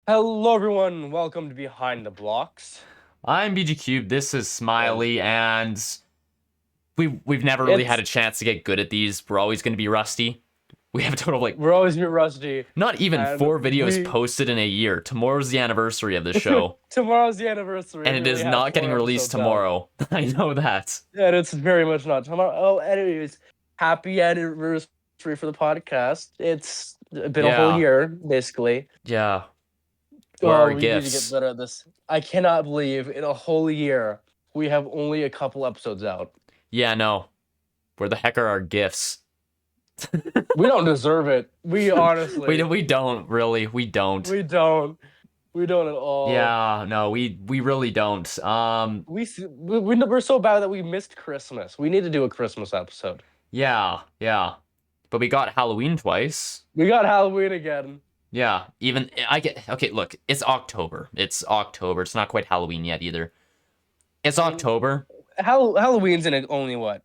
Hello, everyone. Welcome to Behind the Blocks. I'm BGCUBED, this is Smiley, and we've never really had It's a chance to get good at these. We're always going to be rusty. We have a total of we're always been rusty, not even and 4 videos we posted in a year. Tomorrow's the anniversary of the show, tomorrow's the anniversary. and We it is only have not getting four released episodes out, tomorrow. I know that. and it's very much not tomorrow. Oh, anyways, happy anniversary for the podcast. It's been a whole Yeah, year, basically. yeah. Where are Oh, our we need to get gifts? better at this. I cannot believe in a whole year we have only a couple episodes out. Yeah, no. Where the heck are our gifts? We don't deserve it. We We honestly, don't, we don't really. We don't. we don't. We don't at all. Yeah, no, we really don't. We're so bad that we missed Christmas. We need to do a Christmas episode. Yeah, yeah. But we got Halloween twice. We got Halloween again. Yeah, even I get okay, look, it's October. It's October. It's not quite Halloween yet either. It's And October. Halloween's in only what,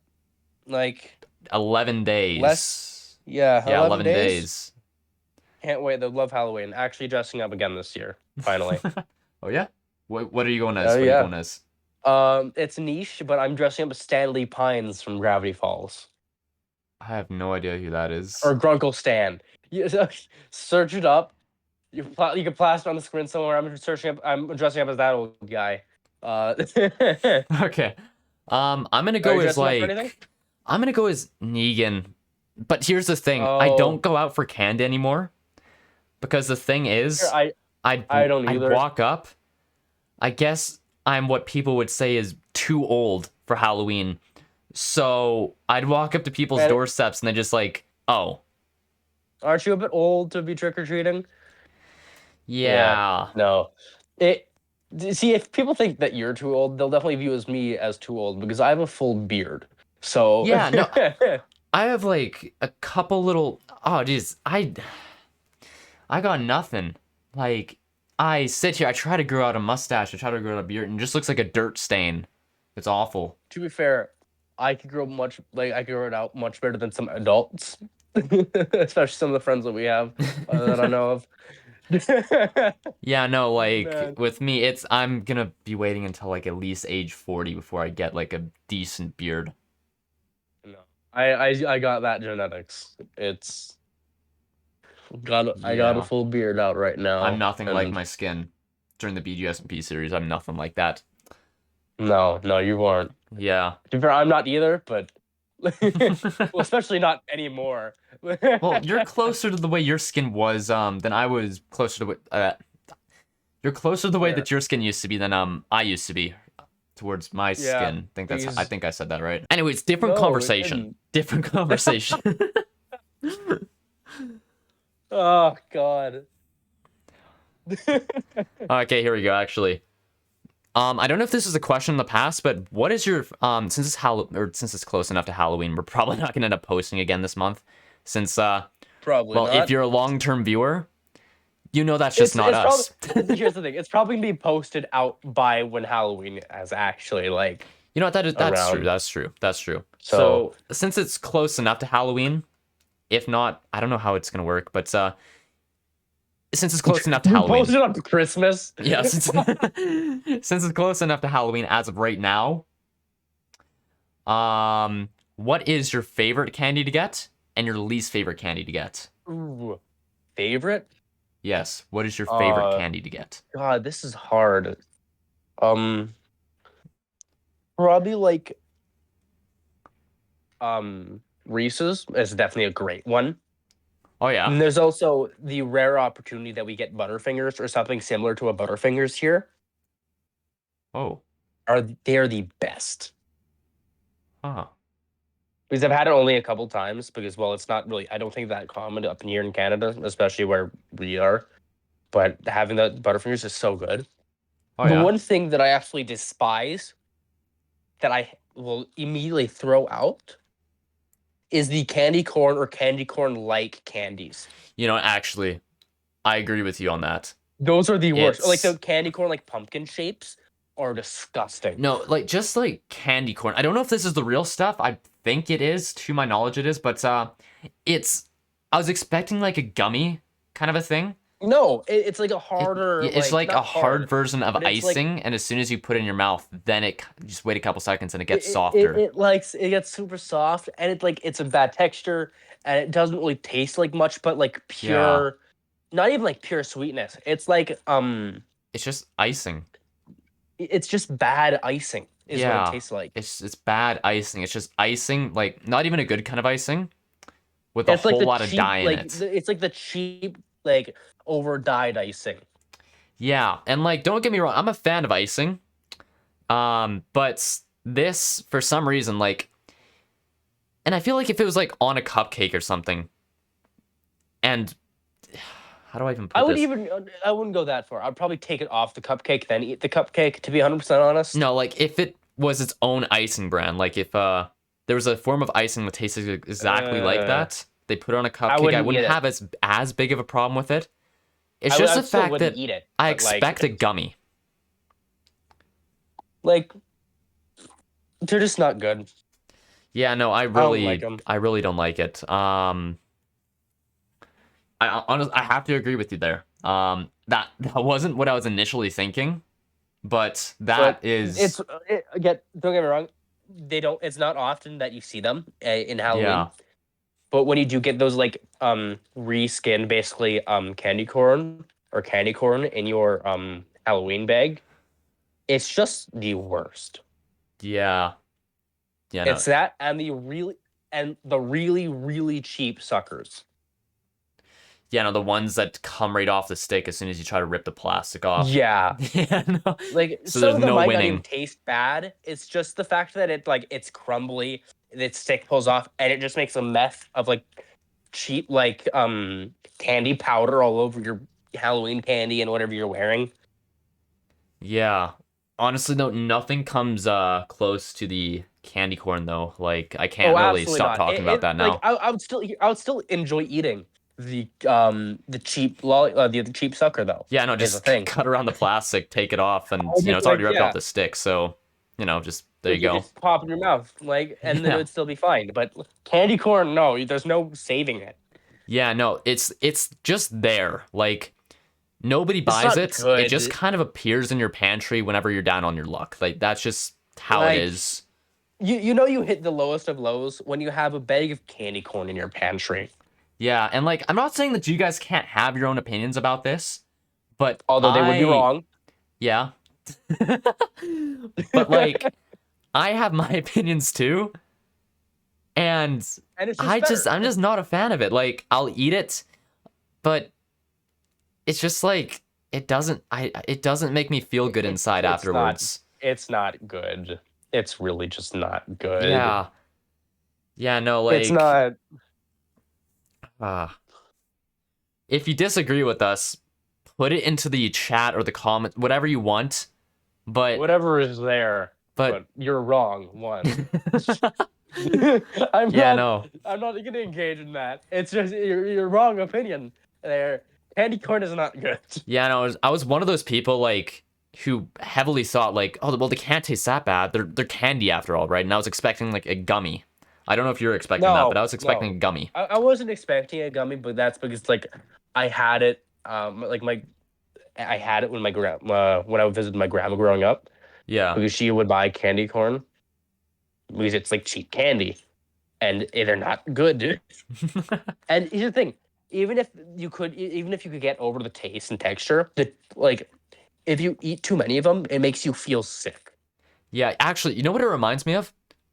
like 11 less? days. Yeah, Yeah, 11 11 days. days. Can't wait. I love Halloween. Actually, dressing up again this year. Finally. Oh yeah? What are you going as? Oh What are you yeah. going as? It's niche, but I'm dressing up as Stanley Pines from Gravity Falls I have no idea who that is. or Grunkle Stan. You search it up. You can plaster on the screen somewhere. I'm dressing up as that old guy. Okay. I'm gonna Are go you as dressing up for anything? I'm gonna go as Negan. But here's the thing, I Oh, don't go out for candy anymore. Because the thing here, is, I'd I don't I'd either. walk up. I guess I'm what people would say is too old for Halloween. So I'd walk up to people's And doorsteps and they're just like, oh, aren't you a bit old to be trick or treating? Yeah, yeah. no. It See, if people think that you're too old, they'll definitely view as me as too old because I have a full beard. So Yeah, no, I have like a couple little, oh geez, I got nothing. Like, I sit here, I try to grow out a mustache, I try to grow out a beard, and it just looks like a dirt stain. It's awful. to be fair, I could grow it out much better than some adults, especially some of the friends that we have that I know of. Yeah, no, like Man, with me, I'm gonna be waiting until like at least age 40 before I get like a decent beard. no, I got that genetics. I got a Yeah, full beard out right I'm now, nothing like and my skin during the BGSP series. I'm nothing like that. no, you weren't. Yeah. To be fair, I'm not either, but well, especially not anymore. Well, you're closer to the way your skin was than I was closer to what you're closer to the way Fair. that your skin used to be than I used to be towards my Yeah, skin. I because think I said that right. Anyways, different no, it conversation. didn't. Different conversation. Oh God. Okay, here we go actually. I don't know if this is a question in the past, but what is your since it's close enough to Halloween, we're probably not gonna end up posting again this month. Since Probably well, if not. you're a long-term viewer, you know that's just not It's probably us. here's the thing. It's probably gonna be posted out by when Halloween is actually like You know what? That's true. around. That's true. That's true. So So since it's close enough to Halloween, if not, I don't know how it's gonna work, but since it's close enough to we Halloween, posted on Christmas. yeah, since it's close enough to Halloween as of right now, what is your favorite candy to get and your least favorite candy to get? Ooh, favorite? Yes, what is your favorite Uh, candy to get? God, this is hard. Um, Probably like Reese's is definitely a great one. Oh yeah. And there's also the rare opportunity that we get Butterfingers or something similar to a Butterfingers here. Oh. They're the best. Huh. Because I've had it only a couple times because well, it's not really I don't think that common up in here in Canada, especially where we are. But having the Butterfingers is so good. Oh The yeah. one thing that I absolutely despise that I will immediately throw out is the candy corn or candy corn like candies. You know, actually, I agree with you on that. Those are the worst. Like It's the candy corn like pumpkin shapes are disgusting. No, like just like candy corn. I don't know if this is the real stuff. I think it is, to my knowledge it is, but it's I was expecting like a gummy kind of a thing. No, it's like a harder, It's like like a not hard hard, version of but it's like icing, and as soon as you put it in your mouth, then you just wait a couple seconds and it gets it, it, softer. it like it gets super soft, and it's a bad texture, and it doesn't really taste like much, but like Yeah, pure, not even like pure sweetness. It's like it's just icing. it's just bad icing is what it Yeah, tastes like. it's bad icing. It's just icing, like not even a good kind of icing with a It's like whole the lot of cheap, dye in like it. it's like the cheap, like over dyed icing. Yeah, and like don't get me wrong, I'm a fan of icing. But this for some reason like, and I feel like if it was like on a cupcake or something, and how do I even I put would this? even I wouldn't go that far. I'd probably take it off the cupcake, then eat the cupcake. To be 100% honest, No, like if it was its own icing brand, like if there was a form of icing that tasted exactly like uh, that, they put it on a I cupcake, I wouldn't eat wouldn't it. have as big of a problem with it. It's I just the would still fact wouldn't that eat it, I but like expect a gummy. like they're just not good. Yeah, no, I don't like them. I really don't like it. I have to agree with you there. That wasn't what I was initially thinking, but But that is, get don't get me wrong, they don't. It's not often that you see them in Halloween. yeah, But when you do get those like reskinned basically candy corn in your Halloween bag, it's just the worst. yeah, yeah, no, It's that and the really cheap suckers. yeah, no, the ones that come right off the stick as soon as you try to rip the plastic off. Yeah. Yeah, no. Like So some there's of them no might not even winning. taste bad. It's just the fact that it's crumbly, its stick pulls off, and it just makes a mess of like cheap like candy powder all over your Halloween candy and whatever you're wearing. Yeah. Honestly, though, nothing comes close to the candy corn though. Like I Oh, can't really absolutely stop not. talking about that Like now. I would still enjoy eating the cheap the cheap sucker though. Yeah, no, Is the just thing. cut around the plastic, take it off, and I it's just already like ripped off yeah, the stick. So, just there you you go. just pop in your mouth like, and then it Yeah. would still be fine. But candy corn, no, there's no saving it. Yeah, no, it's just there. Like nobody It's buys not it. It just good. kind of appears in your pantry whenever you're down on your luck. Like that's just how it Like is. you know you hit the lowest of lows when you have a bag of candy corn in your pantry. Yeah, and like I'm not saying that you guys can't have your own opinions about this, but Although they would be wrong. yeah. But like I have my opinions too, and And it's just better. I'm just not a fan of it. Like I'll eat it, but it's just like it doesn't make me feel good inside It's not afterwards. it's not good. It's really just not good. Yeah. Yeah, no, It's like not uh if you disagree with us, put it into the chat or the comment, whatever you want. But whatever is there, but but you're wrong. One. I'm yeah, not no. I'm not gonna engage in that. It's just your wrong opinion there. Candy corn is not good. Yeah, no, I was one of those people like who heavily thought like, oh, well, they can't taste that bad. They're candy after all, right? And I was expecting like a gummy. I don't know if you're expecting that, but No, I was expecting a no. gummy. I wasn't expecting a gummy, but that's because like I had it like my I had it when my grandma when I visited my grandma growing up Yeah. because she would buy candy corn because it's like cheap candy and they're not good. And here's the thing, even if you could get over the taste and texture, the like if you eat too many of them, it makes you feel sick. Yeah, actually, you know what it reminds me of?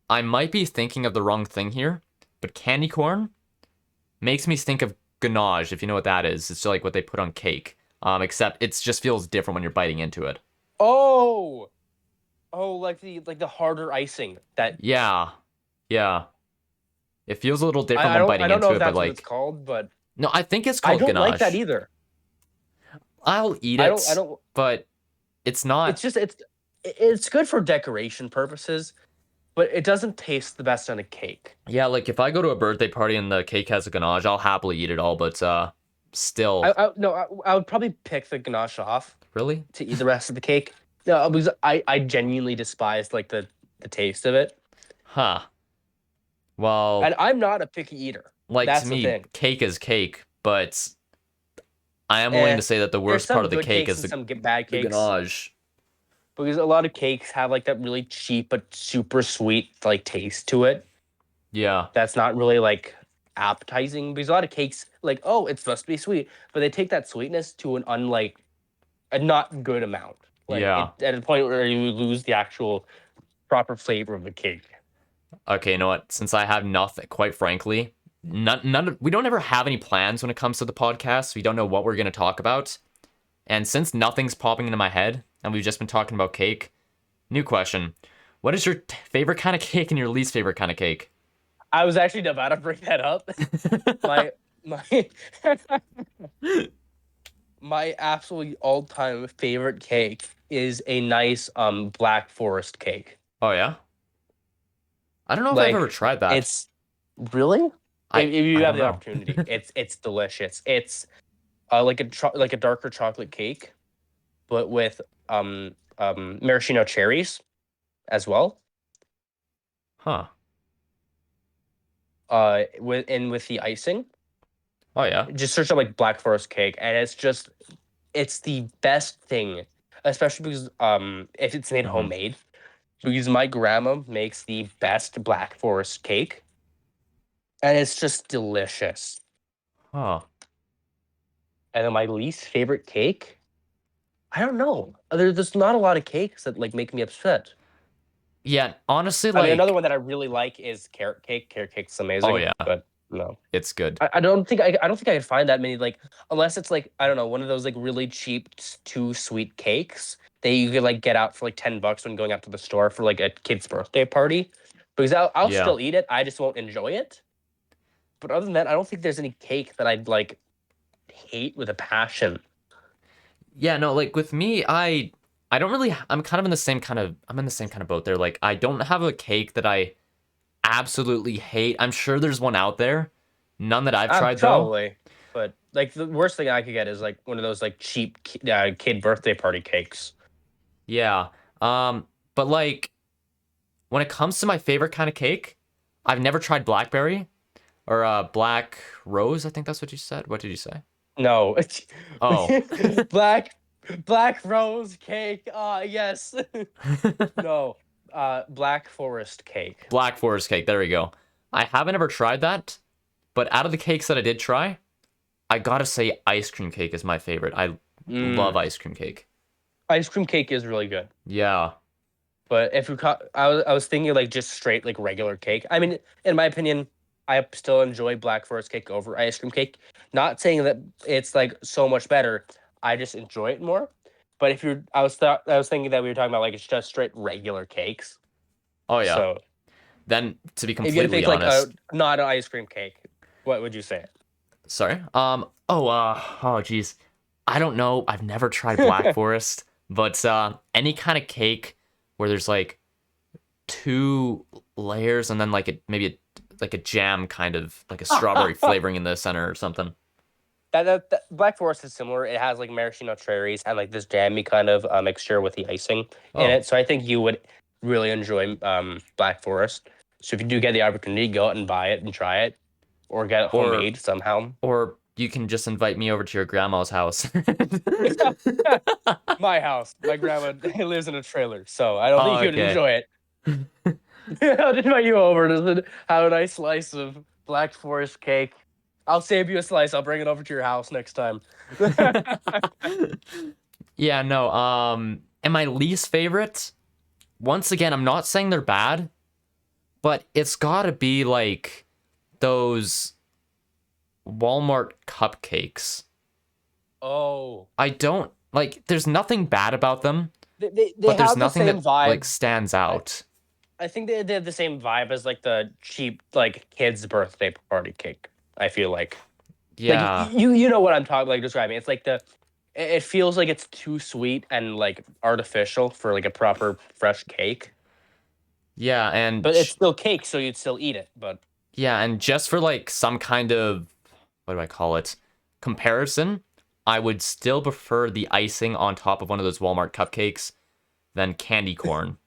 I might be thinking of the wrong thing here, but candy corn makes me think of ganache, if you know what that is. It's like what they put on cake. Except it just feels different when you're biting into it. Oh, oh, like the harder icing that Yeah. Yeah. It feels a little different when I biting don't know into if it, but that's what it's like called, but no, I think it's I called don't like that ganache. either. I'll eat I it, don't. but it's not. It's just it's good for decoration purposes, but it doesn't taste the best on a cake. Yeah, like if I go to a birthday party and the cake has a ganache, I'll happily eat it all, but still. I no, I would probably pick the ganache off Really? to eat the rest of the cake. No, because I genuinely despise like the taste of it, Huh. Well, and I'm not a picky eater. like to That's the me, thing. cake is cake, but I am willing Eh, to say that the there's worst part some of the good cake cakes is and some bad the cakes ganache. because a lot of cakes have like that really cheap but super sweet like taste to it. Yeah, That's not really like appetizing because a lot of cakes like oh it's supposed to be sweet, but they take that sweetness to an unlike a not good amount. Like yeah. it at a point where you lose the actual proper flavor of the cake. Okay, you know what? Since I have nothing, quite frankly, we don't ever have any plans when it comes to the podcast. We don't know what we're going to talk about. And since nothing's popping into my head, and we've just been talking about cake, new question. What is your favorite kind of cake and your least favorite kind of cake? I was actually about to bring that up. My my my absolutely all-time favorite cake is a nice black forest cake. Oh, yeah? I don't know if I've ever Like tried that. it's really if I you have don't the know. opportunity, it's delicious. It's like like a darker chocolate cake, but with maraschino cherries as well. Huh. With the icing. Oh, yeah. Just search up like black forest cake, and it's the best thing, especially because if it's made Hmm. homemade. Because my grandma makes the best black forest cake, and it's just delicious. Huh. And then my least favorite cake, I don't know. There's not a lot of cakes that like make me upset. Yeah, honestly, I mean, another like, one that I really like is carrot cake. Carrot cake's oh, amazing, yeah, but no. it's good. I don't think I could find that many like unless it's like I don't know one of those like really cheap too sweet cakes that you could like get out for like $10 when going out to the store for like a kid's birthday party. Because I'll Yeah. still eat it, I just won't enjoy it. But other than that, I don't think there's any cake that I'd like hate with a passion. Yeah, no, like with me, I don't really I'm kind of in the same kind of I'm in the same kind of boat there. Like I don't have a cake that I absolutely hate. I'm sure there's one out there. None that I've tried though. Probably, but like the worst thing I could get is like one of those like cheap kid birthday party cakes. Yeah. But like when it comes to my favorite kind of cake, I've never tried blackberry or black rose, I think that's what you said. What did you say? No, Oh. black black rose cake. Yes. No, black forest cake. Black forest cake. There we go. I haven't ever tried that, but out of the cakes that I did try, I gotta say ice cream cake is my favorite. I love Mm. ice cream cake. Ice cream cake is really good, Yeah. but if you I was thinking like just straight like regular cake. I mean, in my opinion, I still enjoy black forest cake over ice cream cake. Not saying that it's like so much better. I just enjoy it more. But if you're, I was thinking that we were talking about like it's just straight regular cakes. Oh yeah. So Then to be if you had to completely pick like a honest, not an ice cream cake, what would you say? sorry. Oh geez. I don't know. I've never tried Black Forest, but any kind of cake where there's like two layers and then like like a jam kind of like a strawberry flavoring in the center or something. That Black Forest is similar. It has like maraschino cherries and like this jammy kind of mixture with the icing in Oh, it. So I think you would really enjoy Black Forest. So if you do get the opportunity, go out and buy it and try it, or get it or homemade somehow. or you can just invite me over to your grandma's house. My house, my grandma lives in a trailer, so I don't think Oh, you'd okay. enjoy it. I'll invite you over to have a nice slice of Black Forest cake. I'll save you a slice. I'll bring it over to your house next time. Yeah, no. And my least favorite, once again, I'm not saying they're bad, but it's gotta be like those Walmart cupcakes. Oh, I don't like, there's nothing bad about them, they but there's have the nothing same that like vibe. stands I, out. I think they have the same vibe as like the cheap like kids' birthday party cake. I feel like Yeah. you know what I'm talking like describing. It's like it feels like it's too sweet and like artificial for like a proper fresh cake. Yeah, But it's still cake, so you'd still eat it. But and just for like some kind of, what do I call it? Comparison, I would still prefer the icing on top of one of those Walmart cupcakes than candy corn.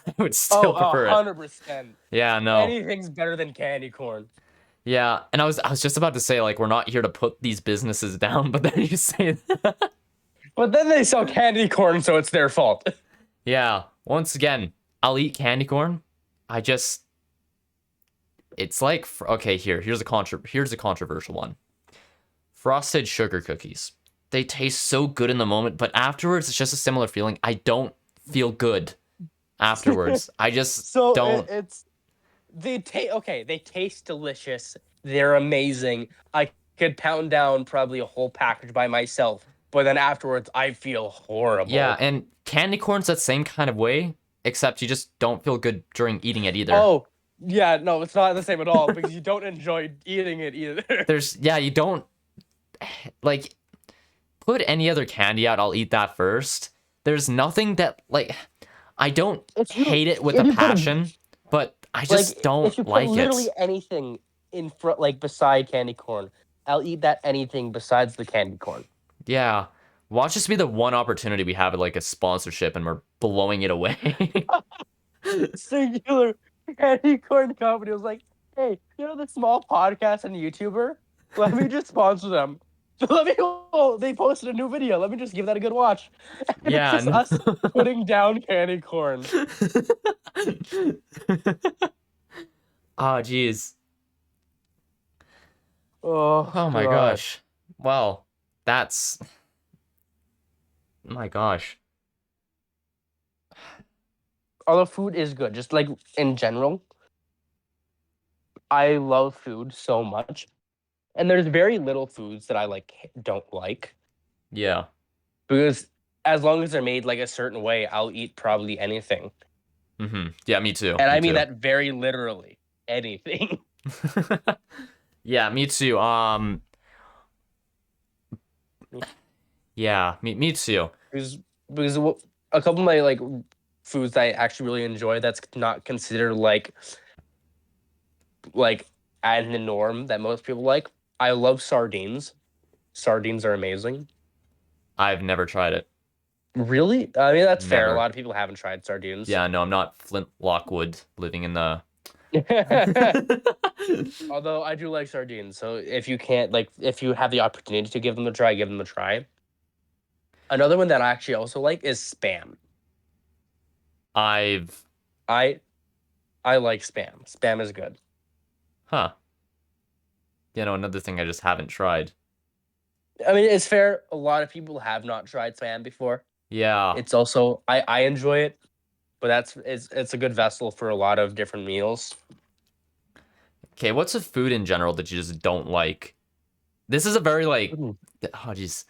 I would oh, still prefer it. 100%. Yeah, no. Anything's better than candy corn. Yeah, and I was just about to say like we're not here to put these businesses down, but then you say that. But then they sell candy corn, so it's their fault. Yeah, once again, I'll eat candy corn. I just it's like okay, here's a controversial one. Frosted sugar cookies. They taste so good in the moment, but afterwards it's just a similar feeling. I don't feel good afterwards. I just So don't. it's they taste delicious. They're amazing. I could pound down probably a whole package by myself, but then afterwards I feel Yeah, horrible. and candy corn's that same kind of way, except you just don't feel good during eating it either. Oh, yeah, no, it's not the same at all because you don't enjoy eating it either. Yeah, you don't like put any other candy out, I'll eat that first. There's nothing that like I don't If you hate it with a if you put passion, but I just like if don't you put like literally it. anything in front like beside candy corn, I'll eat that anything besides the candy corn. Yeah. Watch this be the one opportunity we have at like a sponsorship and we're blowing it away. Singular candy corn company was like, hey, you know the small podcast and YouTuber? Let me just sponsor them. Let me. Oh, they posted a new video. Let me just give that a good watch. And it's Yeah. just us putting down candy corn. Oh, jeez. Oh Oh my god. gosh. Well, that's my gosh. Although food is good, just like in general, I love food so much, and there's very little foods that I like don't like Yeah. because as long as they're made like a certain way, I'll eat probably anything. Yeah, me too. And Me I mean too. that very literally. Anything. Yeah, me too. Yeah, me too. because because a couple of my like foods that I actually really enjoy that's not considered like at the norm that most people like. I love sardines. Sardines are amazing. I've never tried it. Really? I mean that's fair. A Never. lot of people haven't tried sardines. Yeah, no, I'm not Flint Lockwood living in the Although I do like sardines, so if you can't like if you have the opportunity to give them a try, give them a try. Another one that I actually also like is spam. I've I I like spam. Spam is good. huh. You know, another thing I just haven't tried. I mean, it's fair. A lot of people have not tried spam before. Yeah. It's also I enjoy it, but it's a good vessel for a lot of different meals. Okay, what's a food in general that you just don't like? This is a very like Ooh, oh jeez.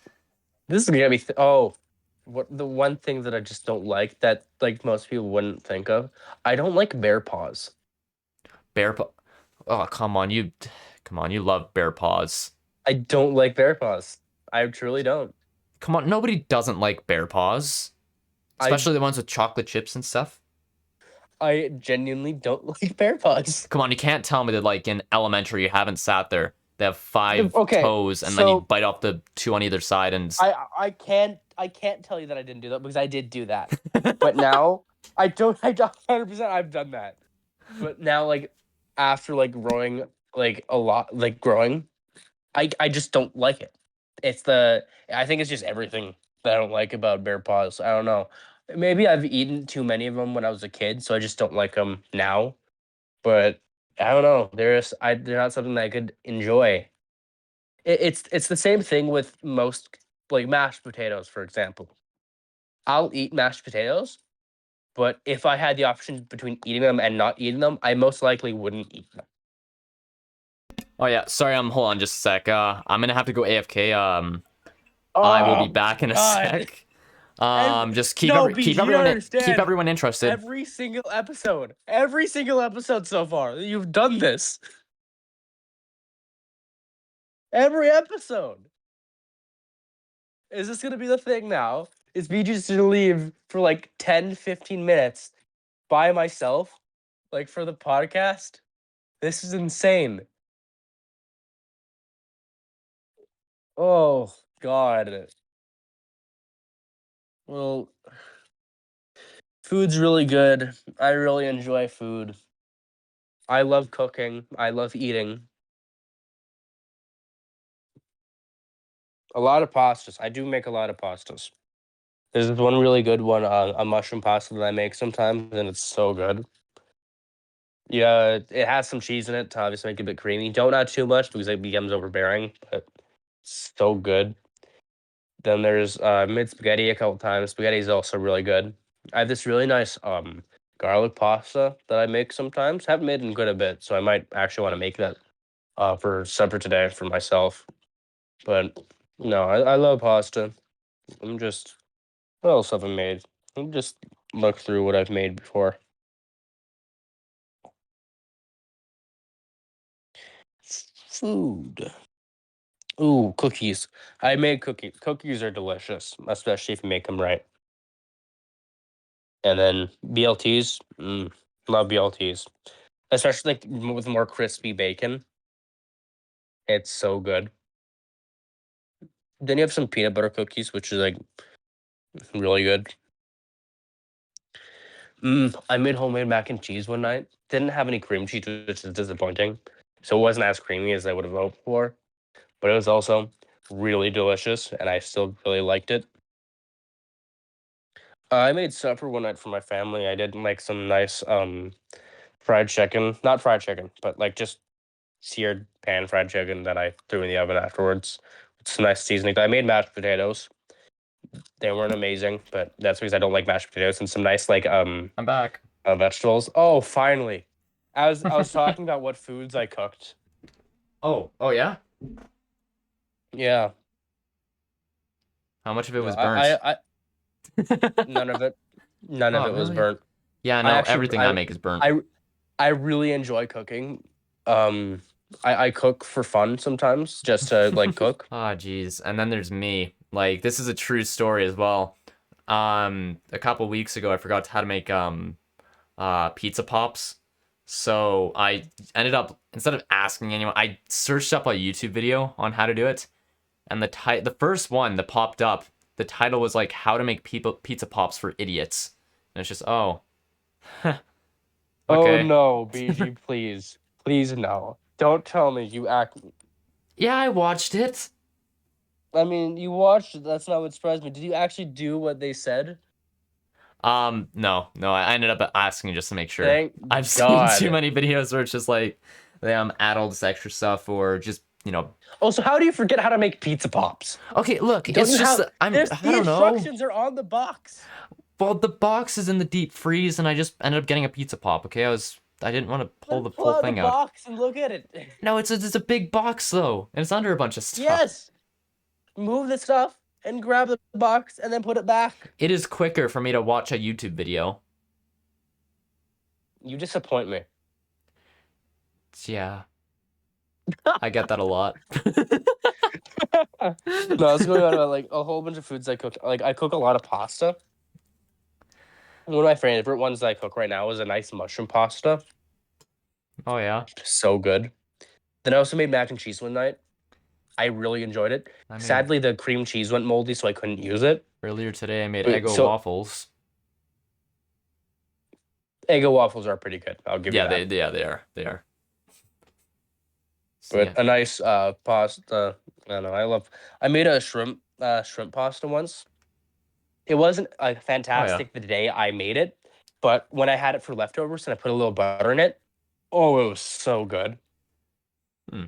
this is gonna be oh, what the one thing that I just don't like that like most people wouldn't think of. I don't like bear paws. Bear paw. Oh, come on, you love bear paws. I don't like bear paws. I truly don't. Come on, nobody doesn't like bear paws, I especially the ones with chocolate chips and stuff. I genuinely don't like bear paws. Come on, you can't tell me that like in elementary you haven't sat there. They have five Okay, toes and then you so bite off the two on either side and I can't tell you that I didn't do that because I did do that. But now I don't 100% I've done that. But now like after like growing like a lot like growing, I just don't like it. I think it's just everything that I don't like about bear paws. I don't know. Maybe I've eaten too many of them when I was a kid, so I just don't like them now. But I don't know. They're not something that I could enjoy. It's the same thing with most like mashed potatoes, for example. I'll eat mashed potatoes, but if I had the option between eating them and not eating them, I most likely wouldn't eat them. oh yeah, sorry, hold on just a sec. I'm gonna have to go AFK. I will be Oh back in a God! sec. Every, Just no, BG, you don't keep understand. everyone interested. Every single episode so far, you've done this. Every episode. Is this gonna be the thing now? Is BG just gonna leave for like 10, 15 minutes by myself, like for the podcast? This is insane. Oh God. Well, food's really good. I really enjoy food. I love cooking. I love eating. A lot of pastas. I do make a lot of pastas. There's this one really good one, a mushroom pasta that I make sometimes, and it's so good. Yeah, it has some cheese in it to obviously make it a bit creamy. Don't add too much because it becomes overbearing, but it's so good. Then there's made spaghetti a couple times. Spaghetti is also really good. I have this really nice garlic pasta that I make sometimes. Haven't made in quite a bit, so I might actually want to make that for supper today for myself. But no, I love pasta. I'm just what else have I made? Let me just look through what I've made before. Food. Ooh, cookies. I made cookies. Cookies are delicious, especially if you make them right. And then BLTs. Love BLTs, especially like with more crispy bacon. It's so good. Then you have some peanut butter cookies, which is like really good. I made homemade mac and cheese one night. Didn't have any cream cheese, which is disappointing. So it wasn't as creamy as I would have hoped for, but it was also really delicious, and I still really liked it. I made supper one night for my family. I did like some nice fried chicken, not fried chicken, but like just seared pan fried chicken that I threw in the oven afterwards. With some nice seasoning. I made mashed potatoes. They weren't amazing, but that's because I don't like mashed potatoes and some nice like I'm back. vegetables. Oh, finally. I was talking about what foods I cooked. Oh yeah? Yeah. How much of it No, was burnt? none of it. None of Oh, it was really? burnt. Yeah, I no, actually everything I make is burnt. I really enjoy cooking. Um I cook for fun sometimes, just to like cook. Ah, geez. And then there's me. Like, this is a true story as well. A couple weeks ago, I forgot how to make pizza pops. So I ended up, instead of asking anyone, I searched up a YouTube video on how to do it. And the first one that popped up, the title was like how to make pizza pops for idiots. And it's just, oh, Oh okay. no, BG, please. Please no. Don't tell me you act. Yeah, I watched it. I mean, you watched it. That's not what surprised me. Did you actually do what they said? No, I ended up asking just to make sure. Thank I've seen too God. many videos where it's just like, add all this extra stuff or just, Oh, so how do you forget how to make pizza pops? okay, look, Don't it's you just, have there's I the don't know. instructions are on the box. Well, the box is in the deep freeze and I just ended up getting a pizza pop, okay? I didn't want to pull Then the pull full out the thing out. box and look at it. No, it's a big box though, and it's under a bunch of stuff. Yes. Move the stuff and grab the box and then put it back. It is quicker for me to watch a YouTube video. You disappoint me. Yeah, I get that a lot. No, I was going on about like a whole bunch of foods I cook. Like I cook a lot of pasta. One of my favorite ones that I cook right now is a nice mushroom pasta. Oh yeah, So good. Then I also made mac and cheese one night. I really enjoyed it. I made Sadly, the cream cheese went moldy, so I couldn't use it. earlier today. I made But, Eggo so waffles. Eggo waffles are pretty good. I'll give you Yeah, that. they are. So But yeah. a nice pasta. I don't know. I made a shrimp pasta once. It wasn't Oh yeah. fantastic the day I made it, but when I had it for leftovers and I put a little butter in it, oh, it was so good. Hmm.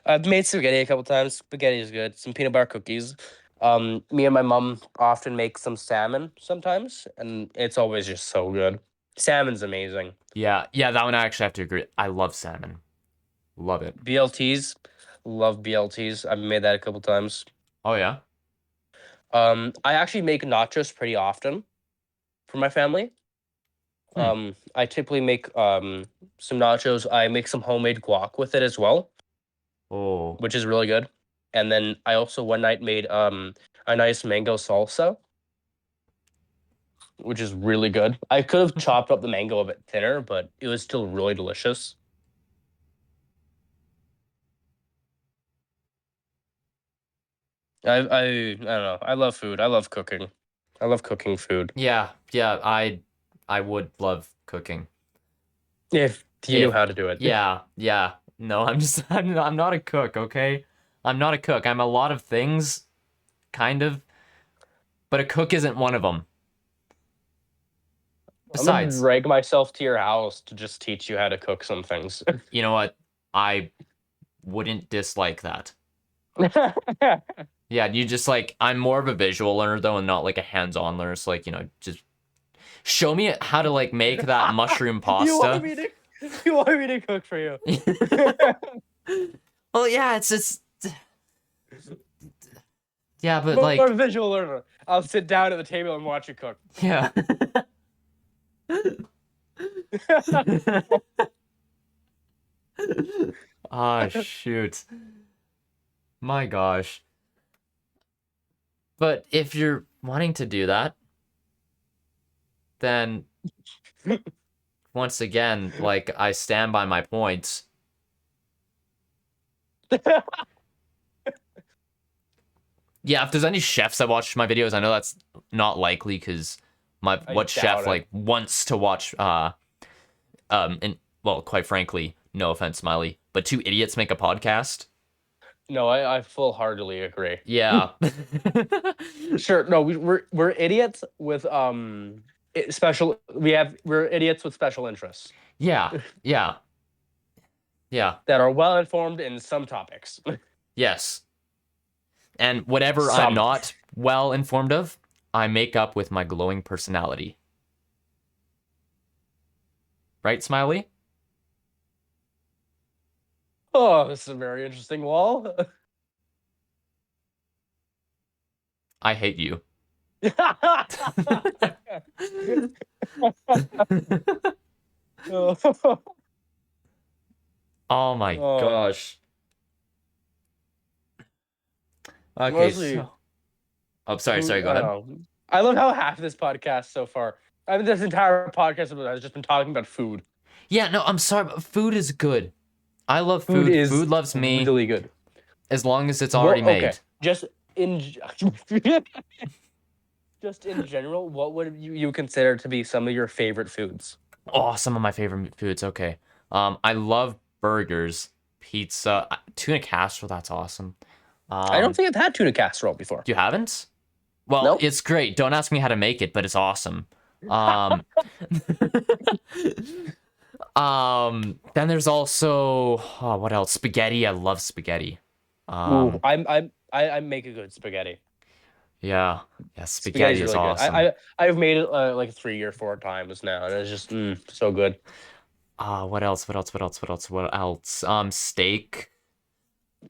I've made spaghetti a couple times. Spaghetti is good. Some peanut butter cookies. Me and my mom often make some salmon sometimes, and it's always just so good. Salmon's amazing. Yeah, that one I actually have to agree. I love salmon. Love it. BLTs, love BLTs. I've made that a couple times. Oh yeah. I actually make nachos pretty often for my family. Hmm. I typically make some nachos. I make some homemade guac with it as well, Oh. which is really good. And then I also one night made a nice mango salsa, which is really good. I could have chopped up the mango a bit thinner, but it was still really delicious. I don't know. I love food. I love cooking. I love cooking food. Yeah, I would love cooking. If you knew If how to do it. yeah. No, I'm just I'm not a cook, okay? I'm not a cook. I'm a lot of things, kind of, but a cook isn't one of them. I'm gonna Besides, drag myself to your house to just teach you how to cook some things. you know what? I wouldn't dislike that. Yeah, you just like, I'm more of a visual learner though, and not like a hands-on learner. So like, just show me how to like make that mushroom You want pasta. me to you want me to cook for you? Well, yeah, it's yeah, but More like, visual learner. I'll sit down at the table and watch you cook. yeah. Ah, shoot. My gosh. But if you're wanting to do that, then once again, like, I stand by my points. Yeah, if there's any chefs that watch my videos, I know that's not likely because I what doubt chef it. like wants to watch and well, quite frankly, no offense, Smiley, but two idiots make a podcast. No, I full-heartedly agree. Yeah. Sure. No, we're idiots with special. We're idiots with special interests Yeah. Yeah. Yeah. that are well informed in some topics. Yes. And whatever I'm Some. not well informed of, I make up with my glowing personality. Right, Smiley? Oh, this is a very interesting wall. I hate you. Oh my Oh, gosh. Okay, mostly. so. Oh, sorry, go I don't ahead. know. I love how half of this podcast so far. I mean, this entire podcast has just been talking about food. Yeah, no, I'm sorry, but food is good. I love Food food. is Food loves me really good. as long as it's Well, already okay, made. just in just in general, what would you consider to be some of your favorite foods? Oh, some of my favorite foods. Okay. I love burgers, pizza, tuna casserole. That's awesome. I don't Um, think I've had tuna casserole before. you haven't? Well, Nope. it's great. Don't ask me how to make it, but it's awesome. Um, then there's also what else? Spaghetti. I love spaghetti. Ooh, Um, I make a good spaghetti. yeah, yeah, Spaghetti's spaghetti is really good. awesome. I've made it like 3 or 4 times now, and it's just so good. What else? What else? What else? What else? What else? Steak.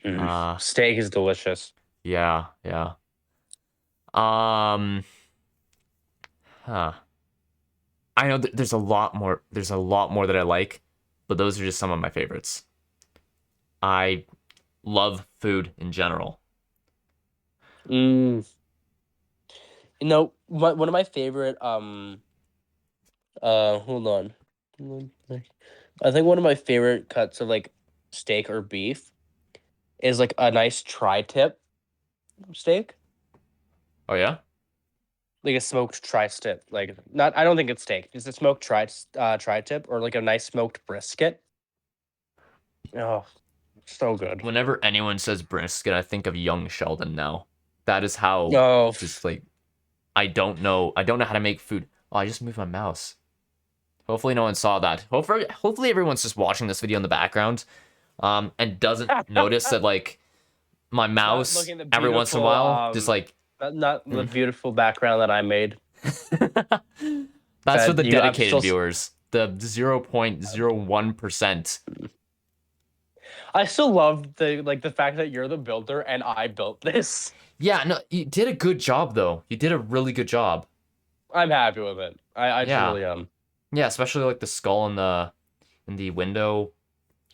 Uh, Steak is delicious. yeah, yeah. Um, huh. I know there's a lot more. There's a lot more that I like, but those are just some of my favorites. I love food in general. Mm. One of my favorite hold on. I think one of my favorite cuts of like steak or beef is like a nice tri-tip steak. Oh yeah? Like a smoked tri-tip. Like not I don't think it's steak. It's a smoked tri-tip or like a nice smoked brisket. Oh, so good. Whenever anyone says brisket, I think of young Sheldon now. That is how Oh, just like I don't know. I don't know how to make food. Oh, I just moved my mouse. Hopefully no one saw that. Hopefully everyone's just watching this video in the background, and doesn't notice that like my not mouse looking at the every once in a beautiful while just like not the mm. beautiful background that I made. That's for That the you I'm dedicated still viewers. The 0.01%. I still love the fact that you're the builder and I built this. Yeah, no, you did a good job though. You did a really good job. I'm happy with it. I just Yeah. really am. Yeah, especially like the skull in the window.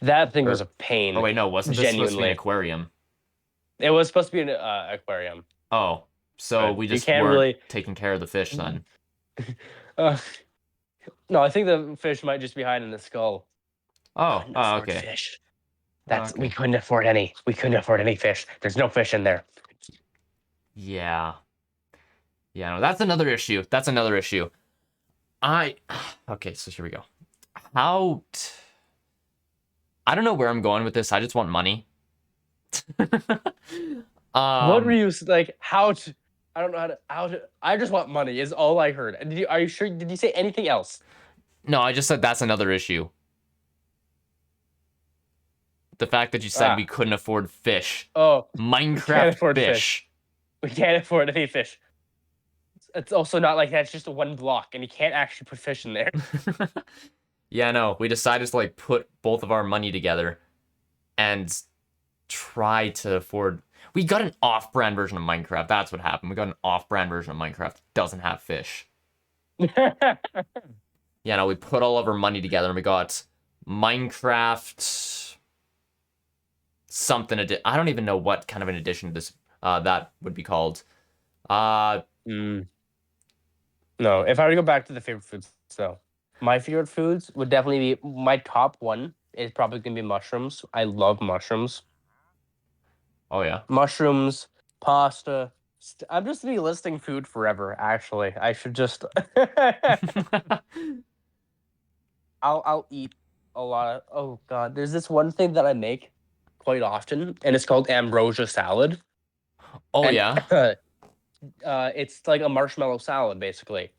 That thing was Or a pain, wait, no, wasn't this supposed to be an genuinely. aquarium? It was supposed to be an aquarium, Oh, so but we you just can't weren't really. taking care of the fish then. Uh, no, I think the fish might just be hiding in the skull. Oh, Couldn't oh, afford okay. fish. Oh, We okay. couldn't afford any. We couldn't afford any fish. There's no fish in there. Yeah. Yeah, no, that's another issue. That's another issue. I okay, so here we go. How t- I don't know where I'm going with this. I just want money. What were um, you like? How to? I don't know how to. I just want money. Is all I heard. And are you sure? Did you say anything else? no, I just said that's another issue. The fact that you said we Ah. couldn't afford fish. Oh, we can't Minecraft afford fish. fish. We can't afford any fish. It's also not like that's just a one block, and you can't actually put fish in there. Yeah, no, we decided to like put both of our money together and try to afford. We got an off-brand version of Minecraft. That's what happened. We got an off-brand version of Minecraft that doesn't have fish. Yeah, no, we put all of our money together and we got Minecraft something. I don't even know what kind of an addition to this that would be called. Uh, Mm. No, if I were to go back to the favorite foods, so my favorite foods would definitely be my top one is probably gonna be mushrooms. I love mushrooms. oh yeah. Mushrooms, pasta. I'm just gonna be listing food forever. Actually, I should just. I'll eat a lot of. Oh God, there's this one thing that I make quite often, and it's called ambrosia salad, Oh and yeah. it's like a marshmallow salad basically.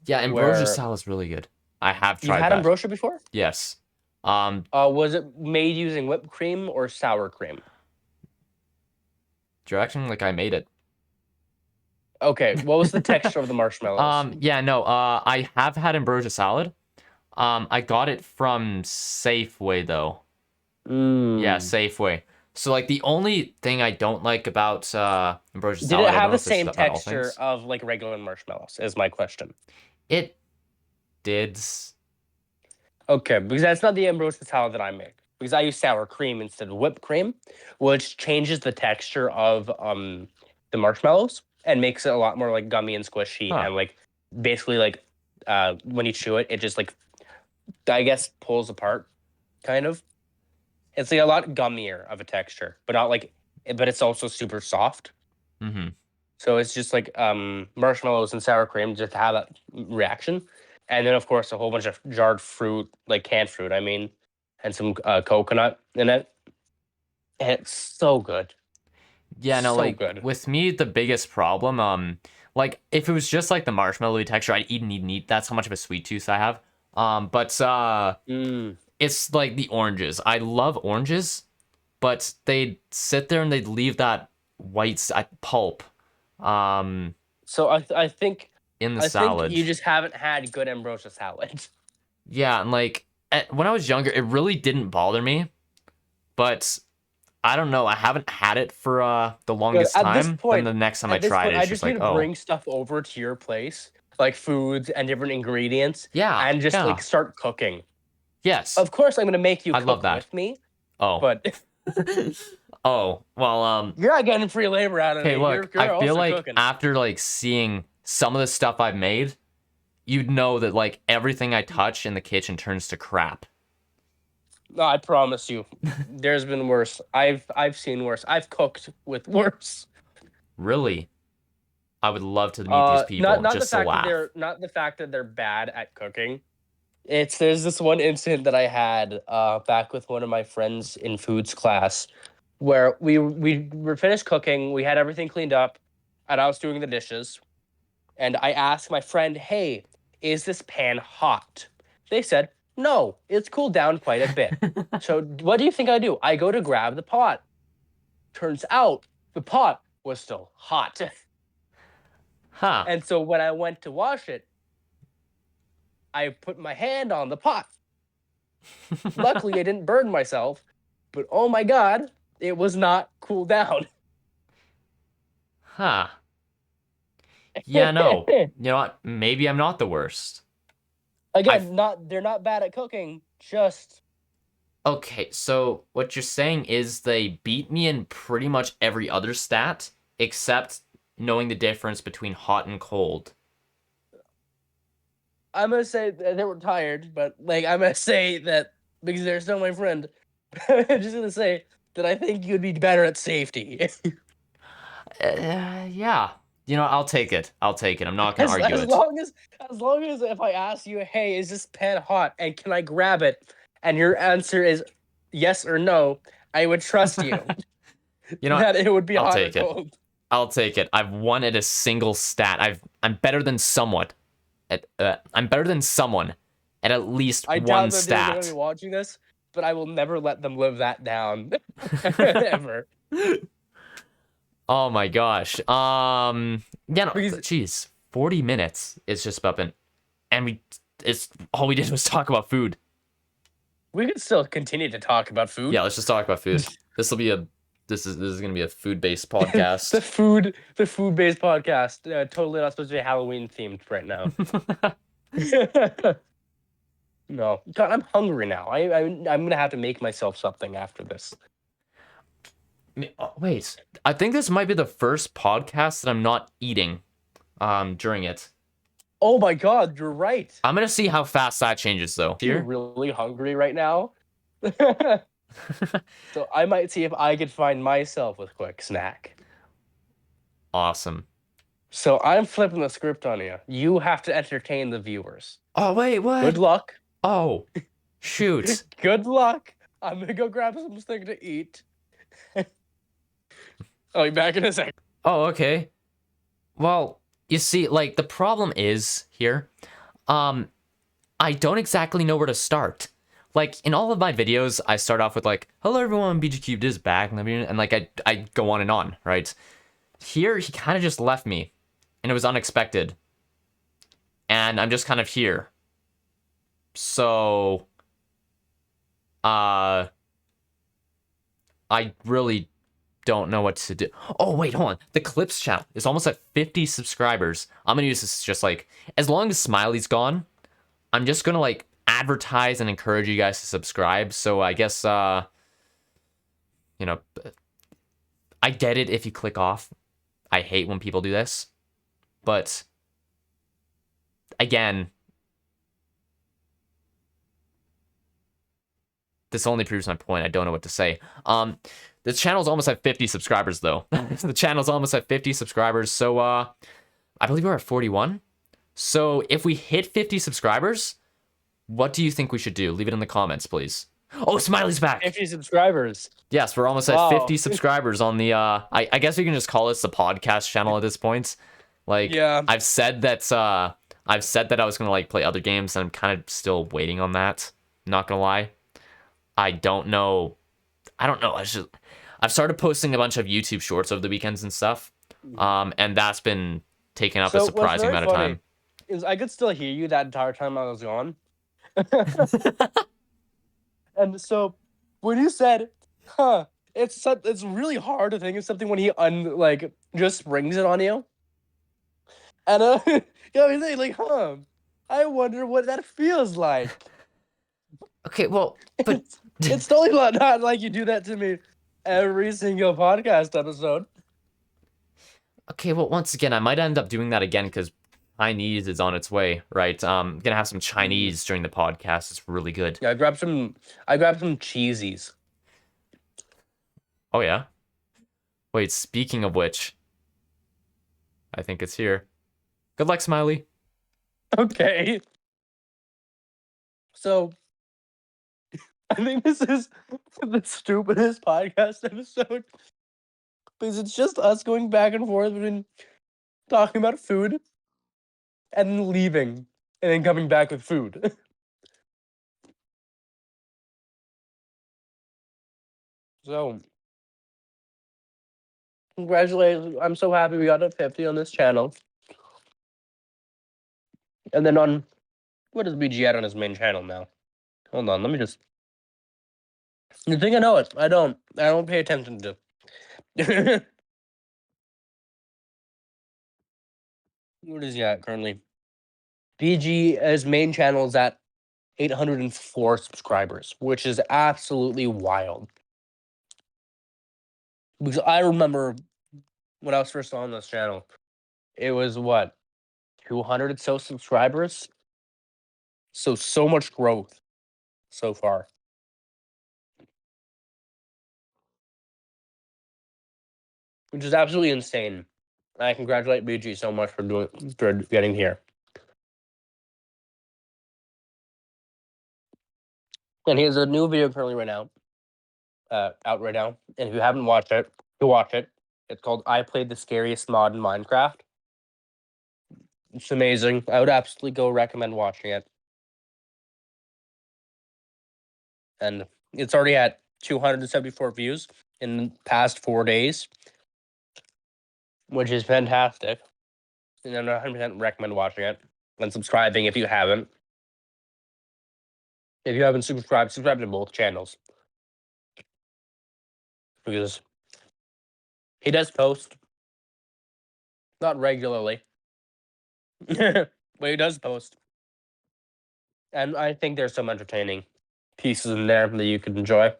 Yeah, ambrosia Where salad is really good. I have you've tried had that. ambrosia before? Yes. Um, Was it made using whipped cream or sour cream? you're acting like I made it. Okay, what was the texture of the marshmallows? Yeah, no, I have had ambrosia salad. I got it from Safeway though. Yeah, Mm. Safeway. So like the only thing I don't like about ambrosia Did it salad, I don't have know the if this is same about all texture things. of like regular marshmallows? Is my question. It did. Okay, because that's not the ambrosia salad that I make. Because I use sour cream instead of whipped cream, which changes the texture of the marshmallows and makes it a lot more like gummy and squishy Huh. and like basically like when you chew it, it just like I guess pulls apart kind of. It's like a lot gummier of a texture, but not like but it's also super soft. Mm-hmm. So it's just like marshmallows and sour cream just have that reaction, and then of course a whole bunch of jarred fruit, like canned fruit. I mean, and some coconut in it. And it's so good, Yeah, no, so like good. with me, the biggest problem, like if it was just like the marshmallowy texture, I'd eat and eat and eat. That's how much of a sweet tooth I have. But Mm. it's like the oranges. I love oranges, but they'd sit there and they'd leave that pulp, um, So in the I think salad. you just haven't had good ambrosia salad. Yeah, and like when I was younger, it really didn't bother me, but I don't know. I haven't had it for the Good. longest time. Then the next time I At this tried point, it, I it's just just need like, to oh, bring stuff over to your place, like foods and different ingredients, yeah, and just like yeah, start cooking. yes, Of course, I'm gonna make you I love cook that. with me, Oh, but oh, well, you're not getting free labor out of okay, me. look, I You're feel also like cooking. after like seeing some of the stuff I've made, you'd know that like everything I touch in the kitchen turns to crap. No, I promise you, there's been worse. I've seen worse. I've cooked with worse. Really, I would love to meet these people Not the just to fact that laugh. they're bad at cooking. It's there's this one incident that I had back with one of my friends in foods class where we were finished cooking, we had everything cleaned up, and I was doing the dishes, and I asked my friend, "Hey, is this pan hot?" They said, "No, it's cooled down quite a bit." So what do you think I do? I go to grab the pot. Turns out the pot was still hot. Huh. And so when I went to wash it, I put my hand on the pot. Luckily, I didn't burn myself, but oh my god, it was not cooled down. Huh. Yeah, no. You know what? Maybe I'm not the worst. I Again, not they're not bad at cooking, just Okay, so what you're saying is they beat me in pretty much every other stat except knowing the difference between hot and cold. I'm gonna say that they were tired, but like I'm gonna say that because they're still my friend. I'm just gonna say that I think you'd be better at safety. Yeah. You know, I'll take it. I'll take it. I'm not gonna argue it. As long as if I ask you, hey, is this pan hot and can I grab it? And your answer is yes or no, I would trust you. You know what? that it would be I'll hot or take it. cold. I'll take it. I've won at a single stat. I'm better than someone. I'm better than someone at least I one doubt that they're going to be stat. watching this, but I will never let them live that down. Ever. Oh my gosh. Yeah, no, Because jeez. 40 minutes is just about been, and it's all we did was talk about food. we could still continue to talk about food. Yeah, let's just talk about food. This is gonna be a food-based podcast. the food based podcast. Totally not supposed to be Halloween themed right now. No, God, I'm hungry now. I'm gonna have to make myself something after this. Wait, I think this might be the first podcast that I'm not eating during it. Oh my God, you're right. I'm gonna see how fast that changes though. You're Here. really hungry right now. So I might see if I could find myself a quick snack. Awesome. So I'm flipping the script on you. You have to entertain the viewers. Oh wait, what? Good luck. Oh, shoot. Good luck. I'm gonna go grab something to eat. I'll be back in a second. Oh, okay. Well, you see, like the problem is here, I don't exactly know where to start. Like in all of my videos, I start off with like, "Hello everyone, BGCUBED is back," and like I go on, right? Here, he kind of just left me, and it was unexpected, and I'm just kind of here. So, I really don't know what to do. Oh, wait, hold on. The Clips channel is almost at 50 subscribers. I'm gonna use this just like, as long as Smiley's gone, I'm just gonna like advertise and encourage you guys to subscribe. So I guess, you know, I get it if you click off. I hate when people do this. But, again, this only proves my point. I don't know what to say. The channel's almost at 50 subscribers, though. The channel's almost at 50 subscribers, so, I believe we're at 41. So, if we hit 50 subscribers, what do you think we should do? Leave it in the comments, please. Oh, Smiley's back! 50 subscribers. Yes, we're almost at 50 subscribers on the, I guess we can just call this the podcast channel at this point. Like, Yeah. I've said that I was gonna, like, play other games, and I'm kind of still waiting on that. Not gonna lie. I don't know. I've started posting a bunch of YouTube shorts over the weekends and stuff. And that's been taking up a surprising amount of time. Is I could still hear you that entire time I was gone. And so when you said, huh, it's really hard to think of something when he just springs it on you. And you know, he's like, huh, I wonder what that feels like. Okay, well, but it's totally not like you do that to me every single podcast episode. Okay, well, once again, I might end up doing that again because Chinese is on its way, right? I'm gonna have some Chinese during the podcast. It's really good. Yeah, I grabbed some cheesies. Oh yeah. Wait, speaking of which, I think it's here. Good luck, Smiley. Okay. So I think this is the stupidest podcast episode because it's just us going back and forth between talking about food and then leaving and then coming back with food. So, congratulations. I'm so happy we got to 50 on this channel. And then what is BG at on his main channel now? Hold on, let me just. You think I know it? I don't. I don't pay attention to. What is he at currently? BG's main channel is at 804 subscribers, which is absolutely wild. Because I remember when I was first on this channel, it was what, 200 and so subscribers? So much growth so far. Which is absolutely insane. I congratulate BG so much for getting here. And he has a new video currently right now. Out right now. And if you haven't watched it, to watch it. It's called I Played the Scariest Mod in Minecraft. It's amazing. I would absolutely go recommend watching it. And it's already at 274 views in the past 4 days, which is fantastic. And I 100% recommend watching it and subscribing if you haven't. If you haven't subscribed, subscribe to both channels. Because he does post. Not regularly. But he does post. And I think there's some entertaining pieces in there that you could enjoy.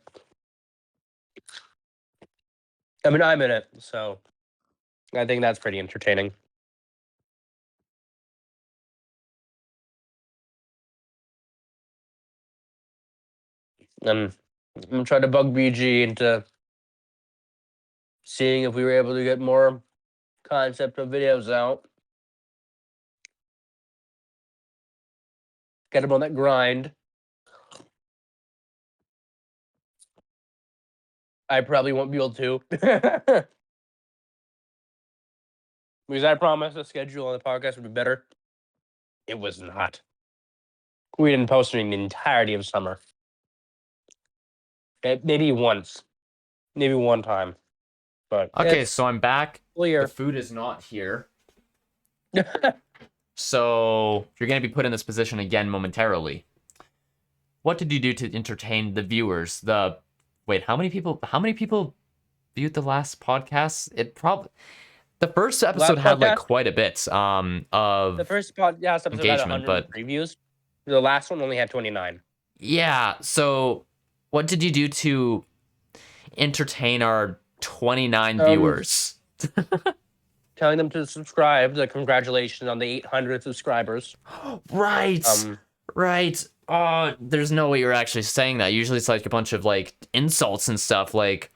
I mean, I'm in it, so I think that's pretty entertaining. And I'm gonna try to bug BG into seeing if we were able to get more concept of videos out. Get him on that grind. I probably won't be able to. Because I promised the schedule on the podcast would be better. It was not. We didn't post during the entirety of summer. Maybe once. Maybe one time. But Okay, so I'm back. clear. The food is not here. So you're going to be put in this position again momentarily. What did you do to entertain the viewers? Wait, how many people viewed the last podcast? The first episode had like quite a bit of the first podcast episode engagement, had 100 but reviews. The last one only had 29. Yeah, so what did you do to entertain our 29 viewers? Telling them to subscribe. Congratulations on the 800 subscribers. Right. Right. There's no way you're actually saying that. Usually it's like a bunch of like insults and stuff, like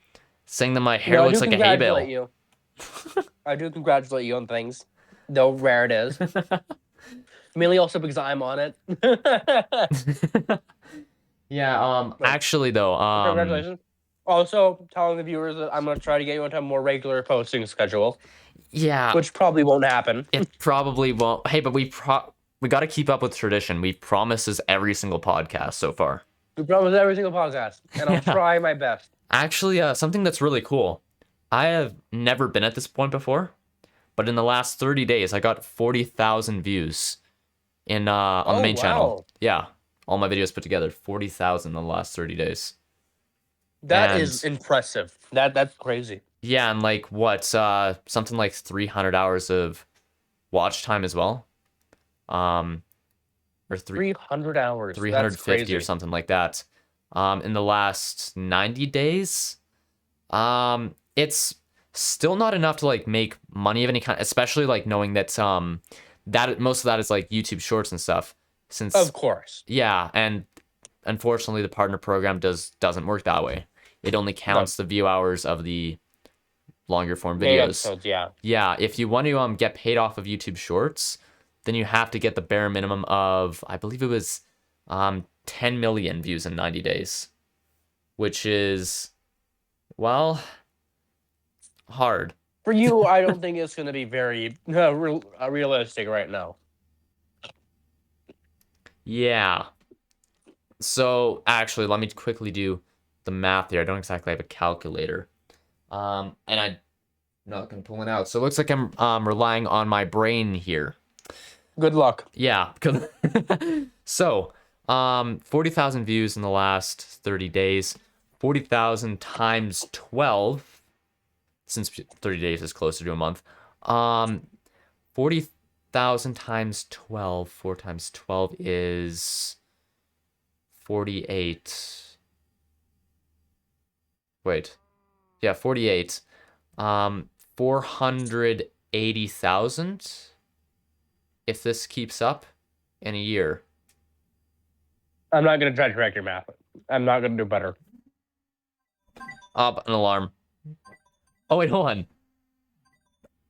saying that my hair looks like a hay bale. I do congratulate you on things, though rare it is. Mainly also because I'm on it. Yeah, actually though, congratulations. Also telling the viewers that I'm gonna try to get you onto a more regular posting schedule. Yeah. Which probably won't happen. It probably won't. Hey, but we got to keep up with tradition. We promise this every single podcast so far. We promise every single podcast, and I'll try my best. Actually, something that's really cool. I have never been at this point before, but in the last 30 days, I got 40,000 views on the main channel. Yeah, all my videos put together, 40,000 in the last 30 days. That is impressive. That's crazy. Yeah, and like what? Something like 300 hours of watch time as well. Or 300 hours. 350 or something like that. In the last 90 days. It's still not enough to like make money of any kind, especially like knowing that that most of that is like YouTube Shorts and stuff. Since of course. Yeah, and unfortunately the partner program doesn't work that way. It only counts the view hours of the longer form videos. Episodes, yeah. Yeah, if you want to get paid off of YouTube Shorts, then you have to get the bare minimum of, I believe it was 10 million views in 90 days, which is, well, hard. For you, I don't think it's going to be very realistic right now. Yeah. So, actually, let me quickly do the math here. I don't exactly have a calculator. And I'm not going to pull it out. So, it looks like I'm relying on my brain here. Good luck. Yeah. So, 40,000 views in the last 30 days. 40,000 times 12, since 30 days is closer to a month. 40,000 times 12, 4 times 12 is 48. Wait. Yeah, 48. 480,000 if this keeps up in a year. I'm not going to try to correct your math. I'm not going to do better. An alarm. Oh, wait, hold on.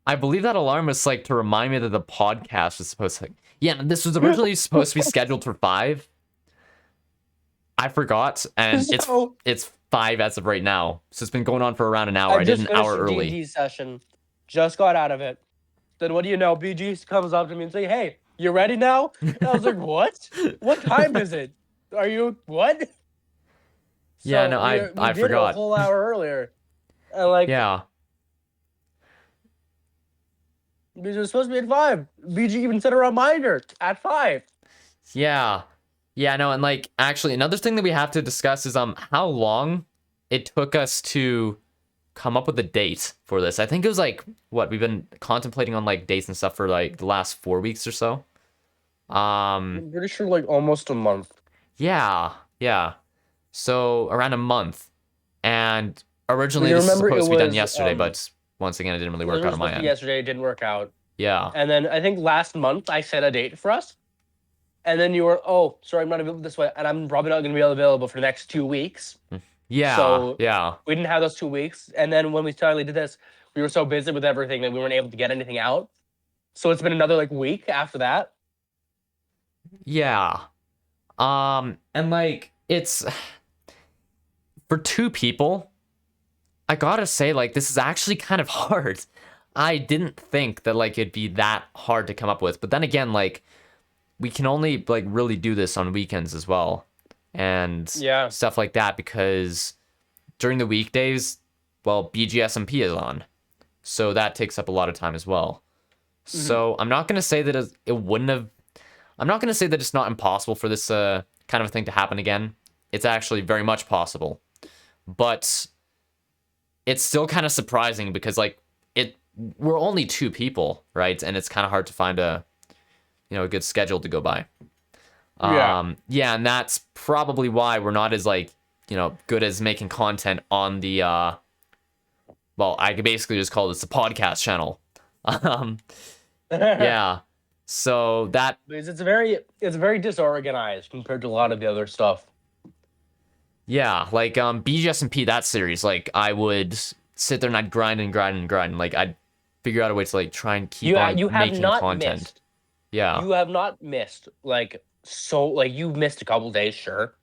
I believe that alarm was like to remind me that the podcast was supposed to... Yeah, this was originally supposed to be scheduled for 5. I forgot, and it's 5 as of right now. So it's been going on for around an hour. I I did just an finished hour a early. D&D session. Just got out of it. Then what do you know? BG comes up to me and say, "Hey, you ready now?" And I was like, "What? What time is it? Are you what?" Yeah, So no, we I did it a forgot. whole hour earlier. And like Yeah. it was supposed to be at 5. BG even set a reminder at 5. Yeah. Yeah, no, and like actually another thing that we have to discuss is how long it took us to come up with a date for this. I think it was like what we've been contemplating on like dates and stuff for like the last 4 weeks or so. I'm pretty sure like almost a month. Yeah. Yeah. So around a month. And But originally you this was remember it supposed to be done was yesterday, but once again it didn't really it work out was on supposed my to be end. yesterday, it didn't work out. Yeah. And then I think last month I set a date for us. And then you were, "Oh, sorry, I'm not available this way, and I'm probably not going to be available for the next 2 weeks." Yeah. So Yeah. we didn't have those 2 weeks. And then when we finally did this, we were so busy with everything that we weren't able to get anything out. So it's been another like week after that. Yeah. And like it's for 2 people, I gotta say, like, this is actually kind of hard. I didn't think that like it'd be that hard to come up with. But then again, like we can only like really do this on weekends as well. And Yeah. stuff like that because during the weekdays, well, BGSMP is on. So that takes up a lot of time as well. So I'm not gonna say that it wouldn't have. I'm not gonna say that it's not impossible for this kind of thing to happen again. It's actually very much possible, but it's still kind of surprising because like we're only 2 people, right? And it's kind of hard to find a good schedule to go by. Yeah. Yeah, and that's probably why we're not as like good as making content on the well, I could basically just call this a podcast channel. um yeah, so that Because it's very disorganized compared to a lot of the other stuff. yeah, like BGSMP, that series, like I would sit there and I'd grind and grind and grind, like I'd figure out a way to like try and keep on You have making not content. missed. Yeah. You have not missed like you've missed a couple days, sure.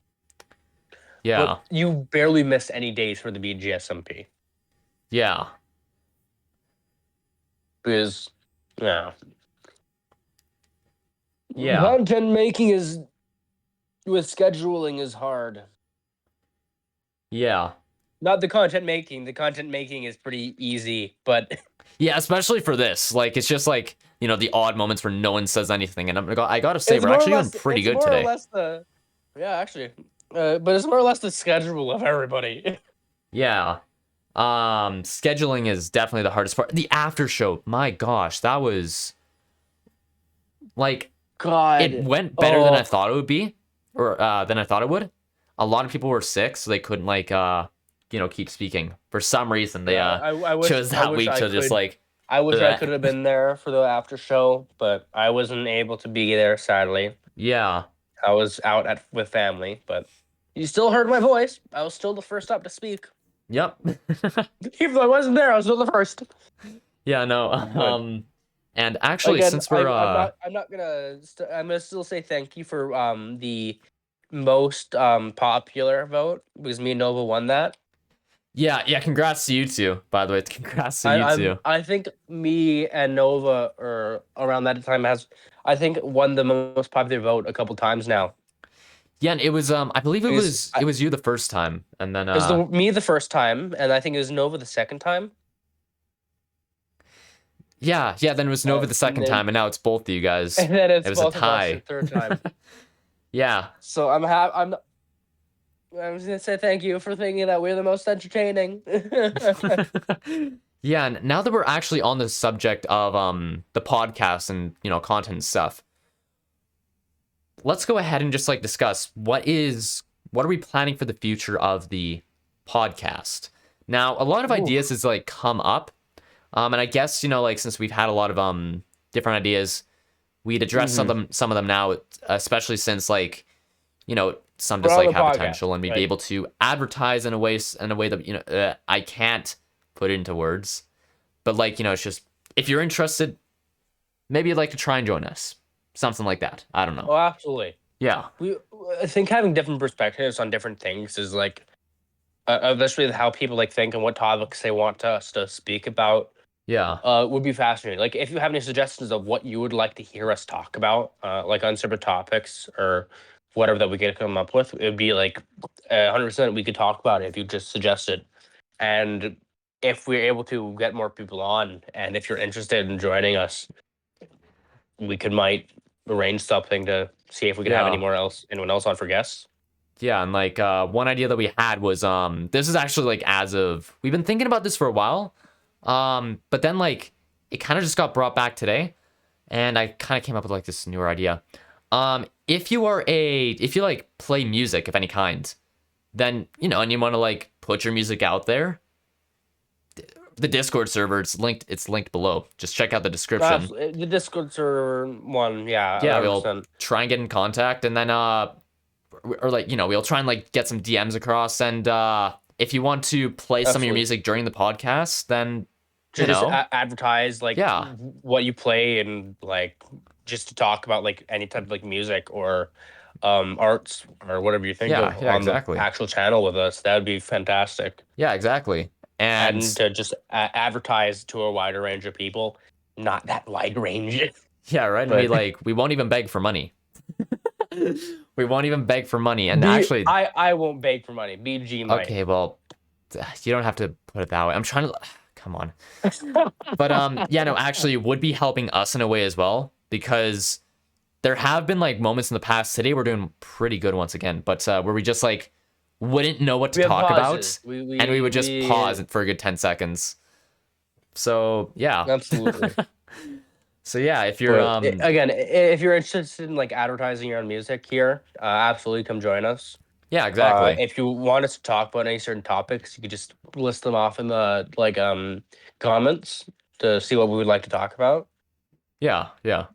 Yeah. But you barely missed any days for the BGSMP. Yeah. Because yeah. Yeah. Content making is with scheduling is hard. Yeah. Not the content making. The content making is pretty easy, but Yeah, especially for this. Like it's just like, the odd moments where no one says anything and I got to say it's we're more or actually doing less pretty it's good more or today. less the yeah, actually. But it's more or less the schedule of everybody. Yeah. Scheduling is definitely the hardest part. The after show, my gosh, that was like God. it went better than I Oh. thought it would be, or than I thought it would. A lot of people were sick, so they couldn't like keep speaking. For some reason, they Yeah, I wish chose that week to just like. I wish I bleh. could have been there for the after show, but I wasn't able to be there sadly. Yeah. I was out with family, but you still heard my voice. I was still the first up to speak. Yep. Even though I wasn't there, I was still the first. Yeah. No. But And actually, again, since we're I'm gonna still say thank you for the most popular vote because me and Nova won that. yeah, congrats to you two. By the way, congrats to you two. I think me and Nova or around that time has I think won the most popular vote a couple times now. Yeah, and it was I believe Because it was you the first time, and then it was me the first time, and I think it was Nova the second time. yeah, then it was Nova the And second then time, and now it's both of you guys. and then it's It was a both of us the tie. third time. Yeah. So I'm just gonna say thank you for thinking that we're the most entertaining. Yeah, and now that we're actually on the subject of the podcast and content and stuff, let's go ahead and just like discuss what are we planning for the future of the podcast. Now, a lot of ideas has like come up, and I guess like since we've had a lot of different ideas, we'd address some of them now, especially since like some just We're on like the have podcast, potential and we'd right? be able to advertise in a way that I can't put into words, but like it's just if you're interested, maybe you'd like to try and join us, something like that. I don't know. Oh, absolutely. Yeah. I think having different perspectives on different things is like eventually how people like think and what topics they want us to speak about Yeah. would be fascinating. Like if you have any suggestions of what you would like to hear us talk about, like on separate topics or whatever that we could come up with, it would be like 100% we could talk about it if you just suggest it. And if we're able to get more people on, and if you're interested in joining us, we could might arrange something to see if we could have Yeah. anyone else on for guests. Yeah, and like one idea that we had was this is actually like as of we've been thinking about this for a while. But then like it kind of just got brought back today and I kind of came up with like this newer idea. If you like play music of any kind, then you know, and you want to like put your music out there, the Discord server it's linked below. Just check out the description. The Discords are one, yeah, Yeah, we'll 100%. try and get in contact and then or like, you know, we'll try and like get some DMs across and if you want to play some of your Absolutely. music during the podcast, then To you just know, advertise like yeah. what you play and like just to talk about like any type of like music or arts or whatever you think Yeah, of yeah, on the exactly. actual channel with us. That would be fantastic. Yeah, exactly. And And to just advertise to a wider range of people, not that wide range, yeah, right. And but we won't even beg for money. We won't even beg for money. And actually, I won't beg for money. BG might. okay, well, you don't have to put it that way. I'm trying to come on. But yeah, no, actually it would be helping us in a way as well because there have been like moments in the past. Today we're doing pretty good once again, but where we just like wouldn't know what to We have talk about pauses. and we would just pause for a good 10 seconds. So, yeah. Absolutely. So, yeah, if you're But again, if you're interested in like advertising your own music here, absolutely come join us. yeah, exactly. If you want us to talk about any certain topics, you could just list them off in the like comments to see what we would like to talk about. Yeah, yeah.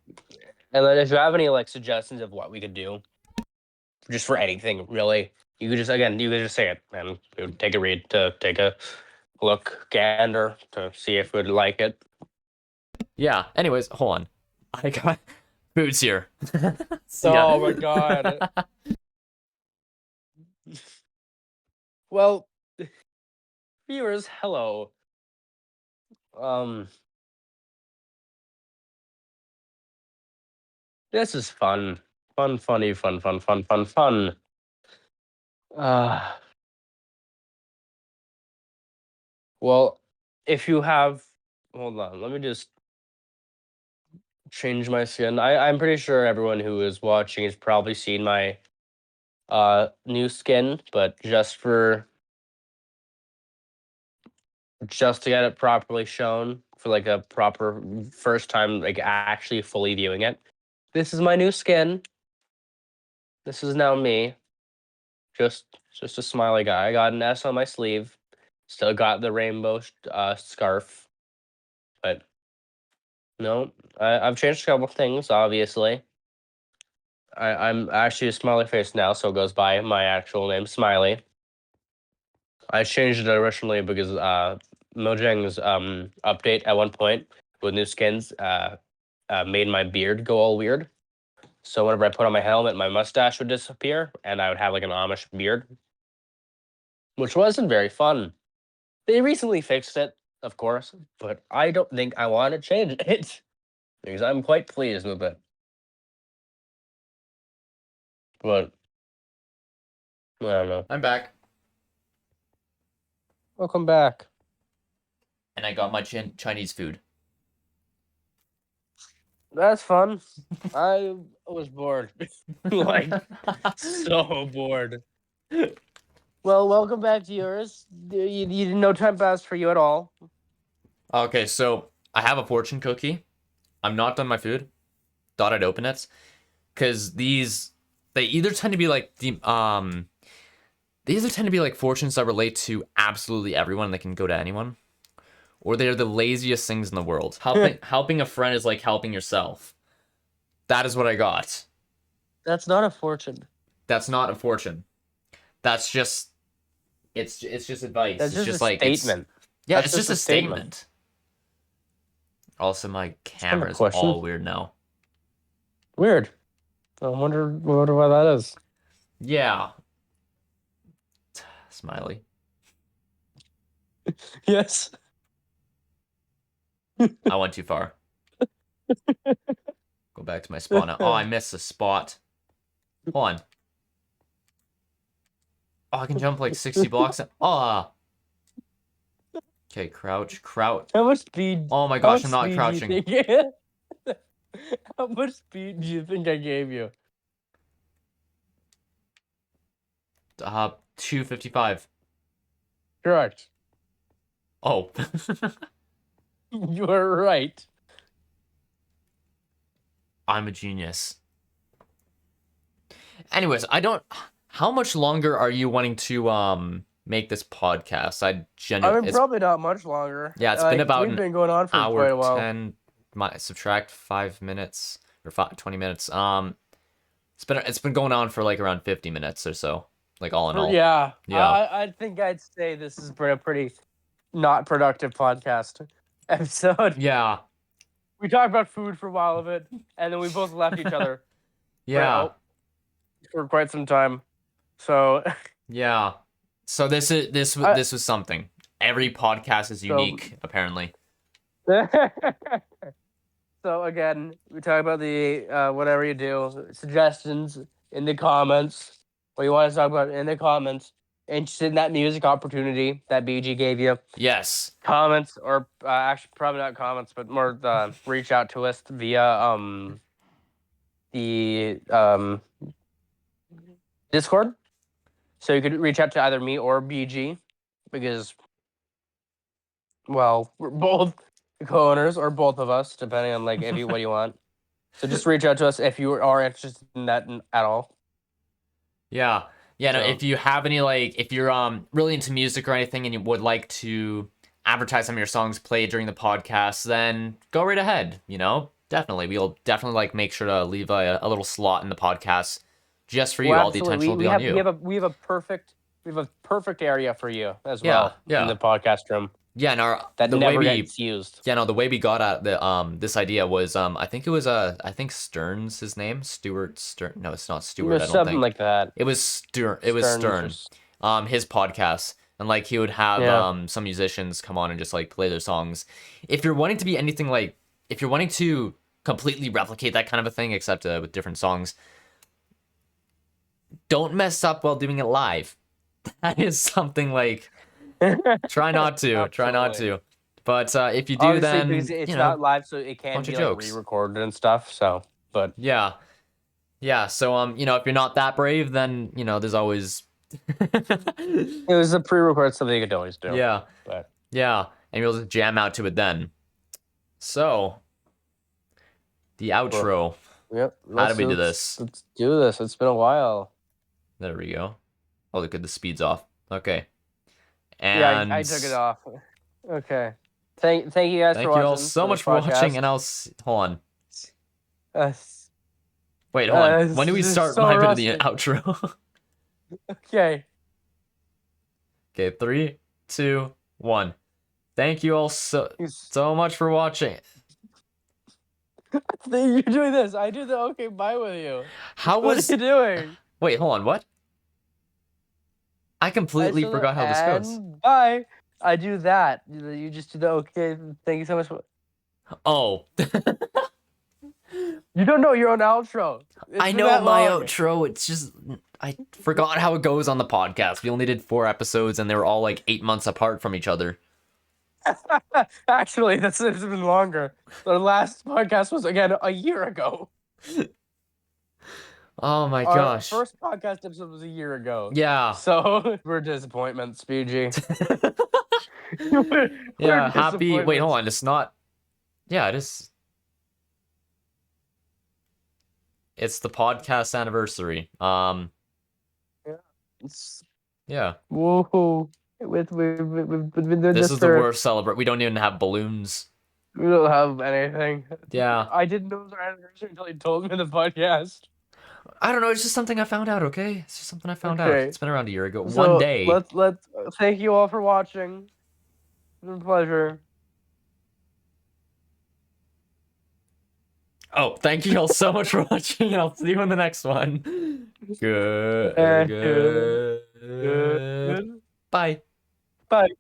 And then if you have any like suggestions of what we could do, just for anything really, you could just say it and we would take a read to take a look gander to see if we'd like it. Yeah. Anyways, hold on. I got boots here. See ya. Oh my god. Well, viewers, hello. Um, this is fun. Fun, funny, fun, fun, fun, fun, fun. Uh, well, if you have, hold on, let me just change my skin. I'm pretty sure everyone who is watching has probably seen my new skin, but just to get it properly shown for like a proper first time, like actually fully viewing it. This is my new skin. This is now me. Just a smiley guy. I got an S on my sleeve. Still got the rainbow scarf, but no, I've changed a couple things. Obviously, I'm actually a smiley face now, so it goes by my actual name, Smiley. I changed it originally because Mojang's update at one point with new skins made my beard go all weird. So whenever I put on my helmet, my mustache would disappear, and I would have like an Amish beard, which wasn't very fun. They recently fixed it, of course, but I don't think I want to change it because I'm quite pleased with it. But I don't know. I'm back. Welcome back. And I got my Chinese food. That's fun. I was bored. Like, so bored. Well, welcome back to yours. You no time passed for you at all. Okay, so I have a fortune cookie. I'm not done my food. Thought I'd open it. Cause they either tend to be like these tend to be like fortunes that relate to absolutely everyone. They can go to anyone, or they're the laziest things in the world. Helping a friend is like helping yourself. That is what I got. That's not a fortune. That's not a fortune. That's just it's just advice. That's It's just just a like statement. yeah, That's it's just a statement. Also, my Kind of camera's question. all weird now. Weird. I wonder why that is. Yeah. Smiley. Yes. I went too far. Go back to my spot now. Oh, I missed a spot. Hold on. Oh, I can jump like 60 blocks. Oh. Okay, crouch. How much speed? Oh my How gosh, much I'm not speed do you crouching. think? How much speed do you think I gave you? 255. Correct. Oh. You are right. I'm a genius. Anyways, I don't. How much longer are you wanting to make this podcast? I mean, probably not much longer. Yeah, it's been Like, about we've an been going on for hour quite a while. 10. Subtract 5 minutes or 20 minutes. It's been going on for like around 50 minutes or so. Like all in all. Yeah. Yeah. I think I'd say this has been a pretty not productive podcast episode. Yeah. We talked about food for a while of it, and then we both left each other Yeah. for quite some time. So Yeah. So this was something. Every podcast is unique, apparently. So again, we talk about the whatever you do, suggestions in the comments. What you want to talk about in the comments. Interested in that music opportunity that BG gave you. Yes. Comments, or actually probably not comments, but more reach out to us via the Discord. So you could reach out to either me or BG, because, well, we're both co-owners, or both of us, depending on like if you what you want. So just reach out to us if you are interested in that at all. Yeah. Yeah, no, So- if you have any if you're really into music or anything and you would like to advertise some of your songs played during the podcast, then go right ahead, Definitely. We'll definitely make sure to leave a little slot in the podcast just for you. All the attention will be on you. We have a perfect area for you as Yeah, well yeah. in the podcast room. Yeah, and that never gets used. Yeah, no, the way we got at this idea was I think it was I think Stern's his name, Stuart Stern. No, it's not Stuart. I don't Something think. like that. It was Stern. It was Stern. His podcast, and he would have some musicians come on and just play their songs. If you're wanting to be anything if you're wanting to completely replicate that kind of a thing, except with different songs, don't mess up while doing it live. That is something try not to. But if you do, obviously, then because it's not live, so it can be re-recorded and stuff. So, but yeah. So if you're not that brave, then there's always. It was a pre-record, something you could always do. Yeah. But yeah, and you'll just jam out to it then. So, the outro. Yep. How do we do this? Let's do this. It's been a while. There we go. Oh, look at the speed's off. Okay. And yeah, I took it off. Okay. Thank you guys for watching. Thank you all so much for watching, and I'll hold on. Wait, hold on. When do we start my bit of the outro? Okay. Okay, 3, 2, 1. Thank you all so much for watching. You're doing this. I do the okay bye with you. What are you doing? Wait, hold on. What? I completely forgot how this goes. Bye. I do that. You just do the okay. Thank you so much. Oh. You don't know your own outro. I know my outro. It's just I forgot how it goes on the podcast. We only did 4 episodes, and they were all 8 months apart from each other. Actually, it's been longer. The last podcast was again a year ago. Oh my gosh. Our first podcast episode was a year ago. Yeah. So we're disappointments, BG. Yeah, happy. Wait, hold on. It's not. Yeah, it is. It's the podcast anniversary. Yeah. Yeah. Woohoo! We've been doing this is the worst celebrate. We don't even have balloons. We don't have anything. Yeah. I didn't know it was our anniversary until you told me in the podcast. I don't know. It's just something I found out. Okay, it's just something I found out. It's been around a year ago. So one day. Let's thank you all for watching. It's been a pleasure. Oh, thank you all so much for watching. I'll see you in the next one. Good. Good. Bye. Bye.